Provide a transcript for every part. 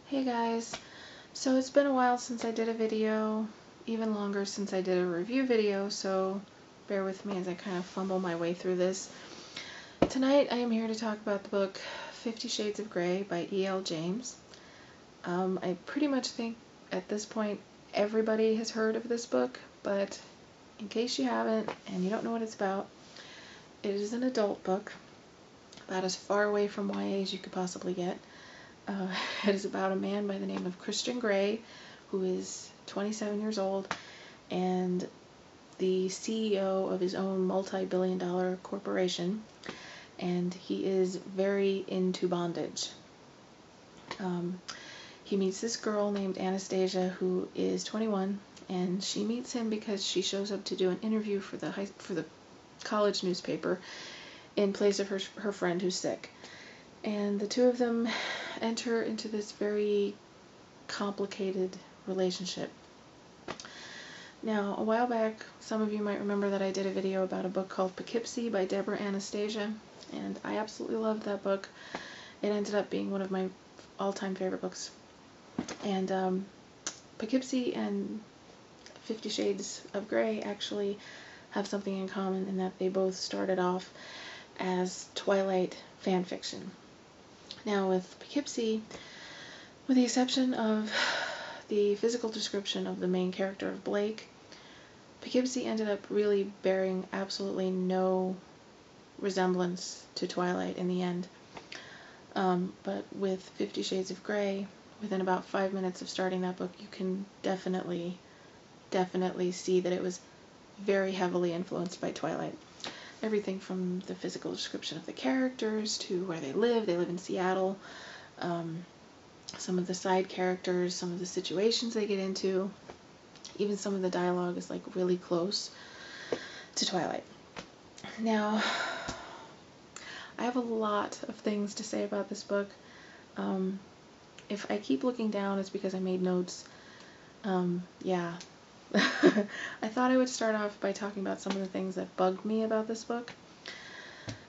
Hey guys, so it's been a while since I did a video, even longer since I did a review video, so bear with me as I kind of fumble my way through this. Tonight I am here to talk about the book 50 Shades of Grey by E.L. James. I pretty much think at this point everybody has heard of this book, but in case you haven't and you don't know what it's about, it is an adult book, about as far away from YA as you could possibly get. It is about a man by the name of Christian Grey, who is 27 years old and the CEO of his own multi-billion-dollar corporation, and he is very into bondage. He meets this girl named Anastasia who is 21, and she meets him because she shows up to do an interview for the college newspaper in place of her friend who's sick. And the two of them enter into this very complicated relationship. Now, a while back, some of you might remember that I did a video about a book called Poughkeepsie by Deborah Anastasia, and I absolutely loved that book. It ended up being one of my all-time favorite books. And Poughkeepsie and 50 Shades of Grey actually have something in common in that they both started off as Twilight fan fiction. Now, with Poughkeepsie, with the exception of the physical description of the main character of Blake, Poughkeepsie ended up really bearing absolutely no resemblance to Twilight in the end. But with 50 Shades of Grey, within about 5 minutes of starting that book, you can definitely see that it was very heavily influenced by Twilight. Everything from the physical description of the characters to where they live in Seattle, some of the side characters, some of the situations they get into, even some of the dialogue is like really close to Twilight. Now, I have a lot of things to say about this book. If I keep looking down, it's because I made notes. Yeah. I thought I would start off by talking about some of the things that bugged me about this book.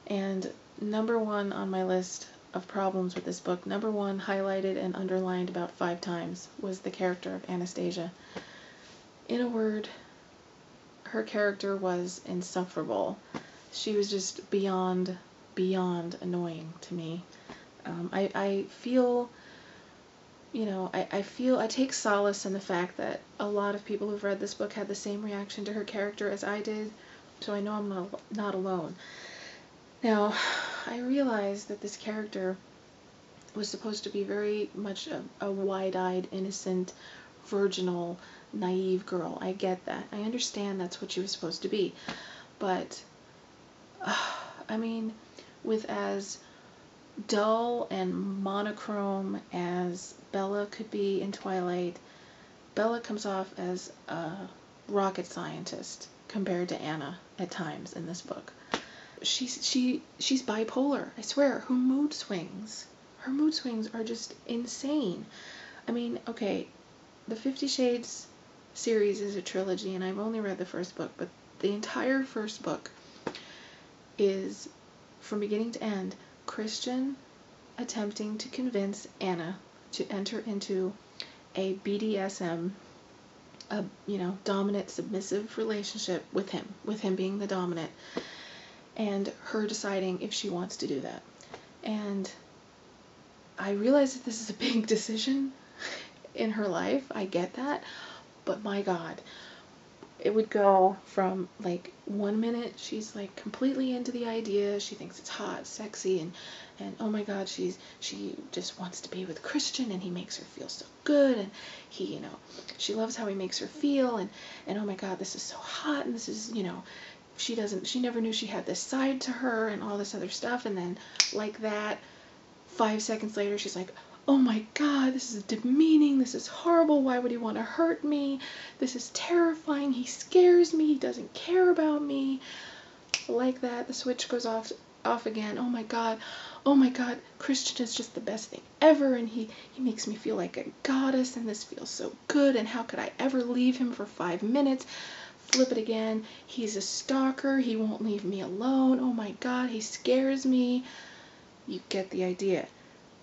And number one on my list of problems with this book, number one, highlighted and underlined about 5 times, was the character of Anastasia. In a word, her character was insufferable. She was just beyond annoying to me. I feel, I take solace in the fact that a lot of people who've read this book had the same reaction to her character as I did, so I know I'm not alone. Now, I realize that this character was supposed to be very much a wide-eyed, innocent, virginal, naive girl. I get that. I understand that's what she was supposed to be. But, I mean, with as dull and monochrome as Bella could be in Twilight, Bella comes off as a rocket scientist compared to Anna at times in this book. She's bipolar, I swear. Her mood swings are just insane. I mean, okay, the 50 Shades series is a trilogy, and I've only read the first book, but the entire first book is, from beginning to end, Christian attempting to convince Anna to enter into a BDSM, dominant, submissive relationship with him being the dominant, and her deciding if she wants to do that. And I realize that this is a big decision in her life. I get that. But my God, it would go from like 1 minute she's like completely into the idea, she thinks it's hot, sexy, and oh my God, she just wants to be with Christian, and he makes her feel so good, and he, she loves how he makes her feel, and oh my God, this is so hot, and this is, she never knew she had this side to her and all this other stuff, and then like that, 5 seconds later, she's like, oh my God, this is demeaning, this is horrible, why would he want to hurt me, this is terrifying, he scares me, he doesn't care about me. Like that, the switch goes off again. Oh my God, Christian is just the best thing ever, and he makes me feel like a goddess, and this feels so good, and how could I ever leave him for 5 minutes? Flip it again, he's a stalker, he won't leave me alone, oh my God, he scares me. You get the idea.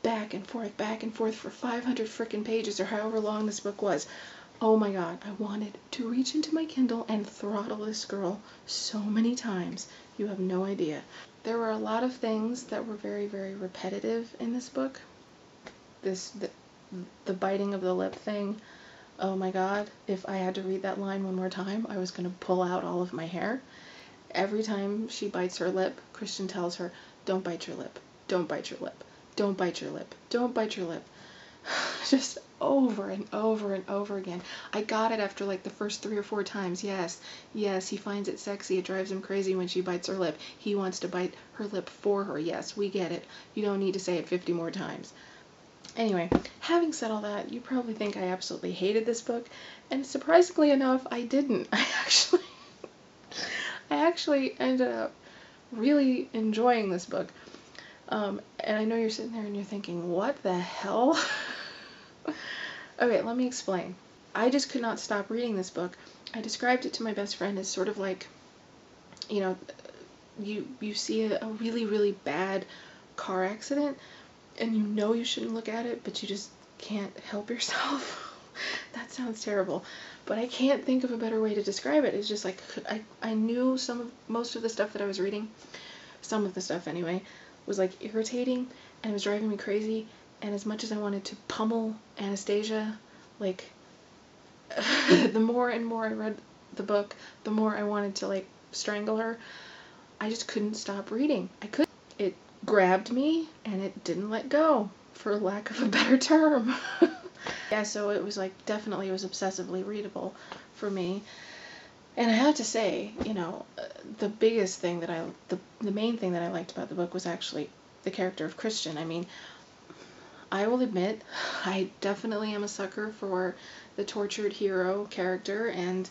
back and forth for 500 frickin' pages or however long this book was. Oh my god, I wanted to reach into my Kindle and throttle this girl so many times. You have no idea. There were a lot of things that were very, very repetitive in this book. The biting of the lip thing. Oh my god, if I had to read that line one more time, I was going to pull out all of my hair. Every time she bites her lip, Christian tells her, don't bite your lip, don't bite your lip, don't bite your lip, don't bite your lip. Just over and over and over again. I got it after like the first 3 or 4 times. Yes, he finds it sexy. It drives him crazy when she bites her lip. He wants to bite her lip for her. Yes, we get it. You don't need to say it 50 more times. Anyway, having said all that, you probably think I absolutely hated this book, and surprisingly enough, I didn't. I actually ended up really enjoying this book. And I know you're sitting there and you're thinking, what the hell? Okay, let me explain. I just could not stop reading this book. I described it to my best friend as sort of like, you know, you see a really, really bad car accident, and you know you shouldn't look at it, but you just can't help yourself. That sounds terrible, but I can't think of a better way to describe it. It's just like, I knew most of the stuff that I was reading, some of the stuff anyway, was like irritating, and it was driving me crazy, and as much as I wanted to pummel Anastasia, like, the more and more I read the book, the more I wanted to, like, strangle her. I just couldn't stop reading. I couldn't. It grabbed me, and it didn't let go, for lack of a better term. Yeah, so it was like, definitely it was obsessively readable for me. And I have to say, you know, the biggest thing that the main thing that I liked about the book was actually the character of Christian. I mean, I will admit, I definitely am a sucker for the tortured hero character, and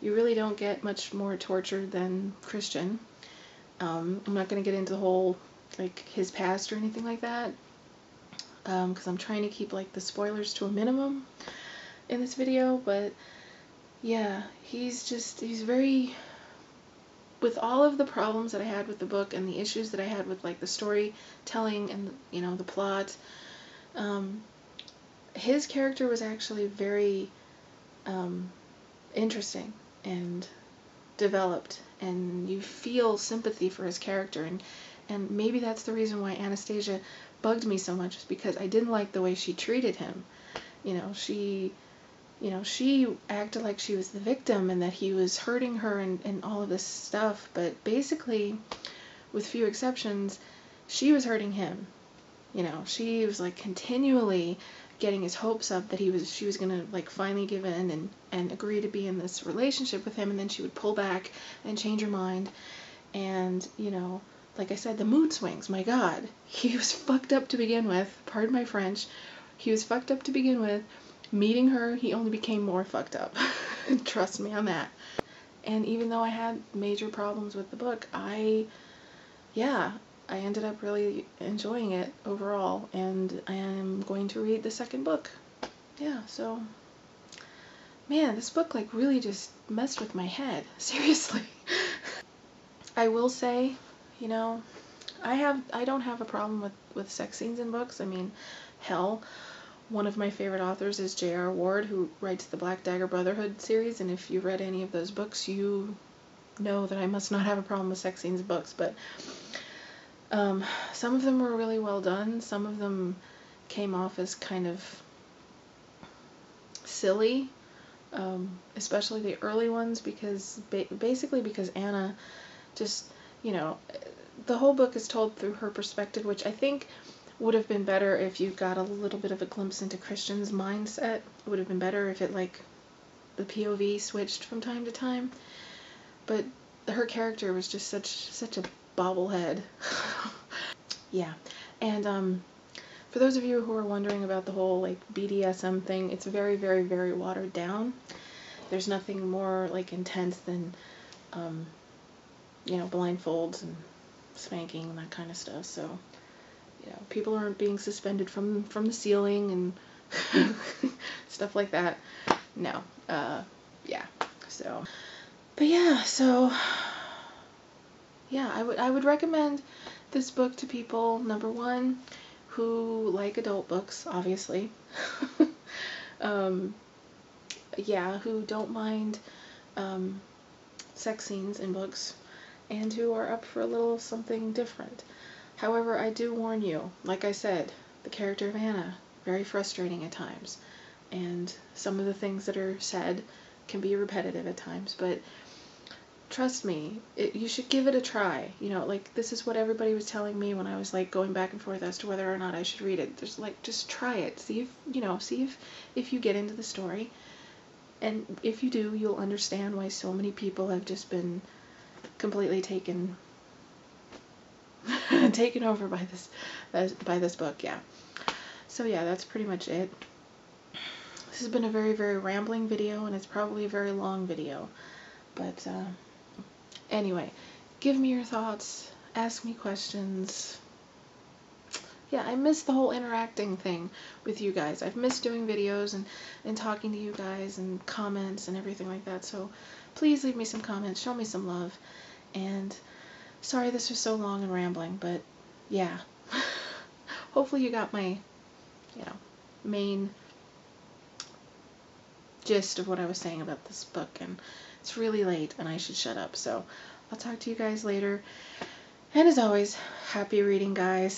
you really don't get much more tortured than Christian. I'm not going to get into the whole, like, his past or anything like that, because I'm trying to keep, like, the spoilers to a minimum in this video, but yeah, he's very, with all of the problems that I had with the book and the issues that I had with, like, the storytelling and, you know, the plot, his character was actually very interesting and developed, and you feel sympathy for his character, and maybe that's the reason why Anastasia bugged me so much, is because I didn't like the way she treated him. She acted like she was the victim and that he was hurting her and all of this stuff, but basically, with few exceptions, she was hurting him. She was, like, continually getting his hopes up that she was gonna, like, finally give in and agree to be in this relationship with him, and then she would pull back and change her mind. And, like I said, the mood swings, my god. He was fucked up to begin with, pardon my French. He was fucked up to begin with. Meeting her, he only became more fucked up. Trust me on that. And even though I had major problems with the book, I ended up really enjoying it overall, and I am going to read the second book. Yeah, so, man, this book, like, really just messed with my head. Seriously. I will say, I don't have a problem with sex scenes in books. I mean, hell, one of my favorite authors is J.R. Ward, who writes the Black Dagger Brotherhood series, and if you've read any of those books, you know that I must not have a problem with sex scenes in books, but some of them were really well done. Some of them came off as kind of silly, especially the early ones, because basically because Anna just, the whole book is told through her perspective, which I think would have been better if you got a little bit of a glimpse into Christian's mindset. It would have been better if the POV switched from time to time. But her character was just such a bobblehead. Yeah. And for those of you who are wondering about the whole, like, BDSM thing, it's very, very, very watered down. There's nothing more, like, intense than blindfolds and spanking and that kind of stuff. So, people aren't being suspended from the ceiling and stuff like that. No. Yeah. So, but yeah, so yeah, I would recommend this book to people, number one, who like adult books, obviously. Yeah, who don't mind sex scenes in books, and who are up for a little something different. However, I do warn you, like I said, the character of Anna, very frustrating at times, and some of the things that are said can be repetitive at times, but trust me, you should give it a try. You know, like, this is what everybody was telling me when I was, like, going back and forth as to whether or not I should read it. There's, like, just try it. See if, if you get into the story. And if you do, you'll understand why so many people have just been completely taken over by this book. Yeah. So yeah, that's pretty much it. This has been a very, very rambling video, and it's probably a very long video. But anyway, give me your thoughts, ask me questions. Yeah, I miss the whole interacting thing with you guys. I've missed doing videos and talking to you guys and comments and everything like that. So please leave me some comments, show me some love. And sorry this was so long and rambling, but yeah. Hopefully you got my, main gist of what I was saying about this book. And it's really late and I should shut up. So I'll talk to you guys later. And as always, happy reading, guys.